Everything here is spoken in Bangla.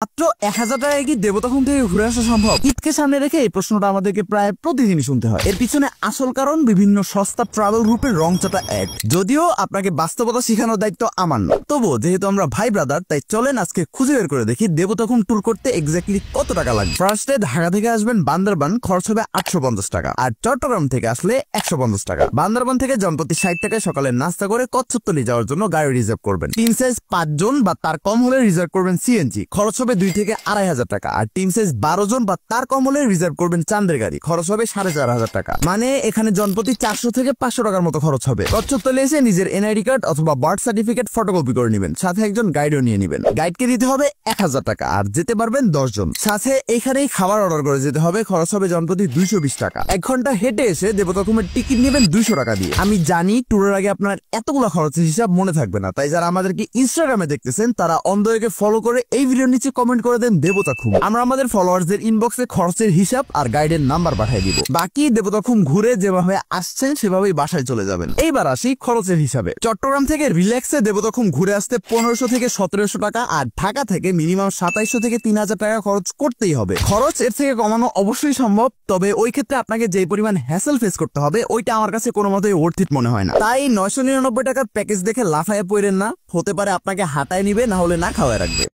মাত্র 1000 টাকায় কি দেবতাখুম থেকে ঘুরে আসা সম্ভব? ঈদকে সামনে রেখে এই প্রশ্নটা আমাদেরকে প্রায় প্রতিদিনই শুনতে হয়। এর পিছনে আসল কারণ বিভিন্ন সস্তা ট্রাভেল গ্রুপের রংচাটা অ্যাড। যদিও আপনাকে বাস্তবতা শেখানোর দায়িত্ব আমার না, তবুও যেহেতু আমরা ভাই ব্রাদার, তাই চলেন আজকে খুঁজে বের করে দেখি দেবতাখুম ট্যুর করতে এক্স্যাক্টলি কত টাকা লাগবে। ফার্স্টে ঢাকা থেকে আসবেন বান্দরবান, খরচ হবে 850 টাকা, আর চট্টগ্রাম থেকে আসলে 150 টাকা। বান্দরবান থেকে জনপ্রতি 60 টাকায় সকালে নাস্তা করে কচ্ছপতলি যাওয়ার জন্য গাড়ি রিজার্ভ করবেন। টিম সাইজ 5 জন বা তার কম হলে রিজার্ভ করবেন সিএনজি, খরচ হবে 2 থেকে 2500 টাকা। আর টিম সাইজ 12 জন বা তার কম হলে রিজার্ভ করবেন চান্দের গাড়ি, খরচ হবে 4500 টাকা। মানে এখানে জনপ্রতি 400 থেকে 500 টাকার মতো খরচ হবে। কচ্ছপতলি এসে নিজের এনআইডি কার্ড অথবা বার্থ সার্টিফিকেট ফটোকপি করে নেবেন, সাথে একজন গাইডও নিয়ে নেবেন। গাইডকে দিতে হবে 1000 টাকা, আর যেতে পারবেন 10 জন। সাথে এখানেই খাবার অর্ডার করে যেতে হবে, খরচ হবে জনপ্রতি 220 টাকা। 1 ঘন্টা হেঁটে এসে দেবতাখুমের টিকিট নেবেন 200 টাকা দিয়ে। আমি জানি ট্যুরের আগে আপনার এতগুলো খরচের হিসাব মনে থাকবে না, তাই যারা আমাদেরকে ইনস্টাগ্রামে দেখতেছেন তারা অন্ধকে ফলো করে এই ভিডিওর নিচে কমেন্ট করে দেন দেবতাখুম। আমরা আমাদের ফলোয়ারদের ইনবক্সে খরচের হিসাব আর গাইডের নাম্বার পাঠিয়ে দিব। বাকি দেবতাখুম ঘুরে যেভাবে আসছেন সেভাবেই বাসায় চলে যাবেন। এইবার আসি খরচের হিসাবে। চট্টগ্রাম থেকে রিল্যাক্সে দেবতাখুম ঘুরে আসতে 1500 থেকে 1700 টাকা, আর ঢাকা থেকে মিনিমাম 2700 থেকে 3000 টাকা খরচ করতেই হবে। খরচ এর থেকে কমানো অবশ্যই সম্ভব, তবে ওই ক্ষেত্রে আপনাকে যে পরিমাণ হ্যাসেল ফেস করতে হবে ওইটা আমার কাছে কোনো মতেই ওর্থ ইট মনে হয় না। তাই 999 টাকার প্যাকেজ দেখে লাফায় পড়েন না, হতে পারে আপনাকে হাঁটায় নিবে, না হলে না খাওয়ায় রাখবে।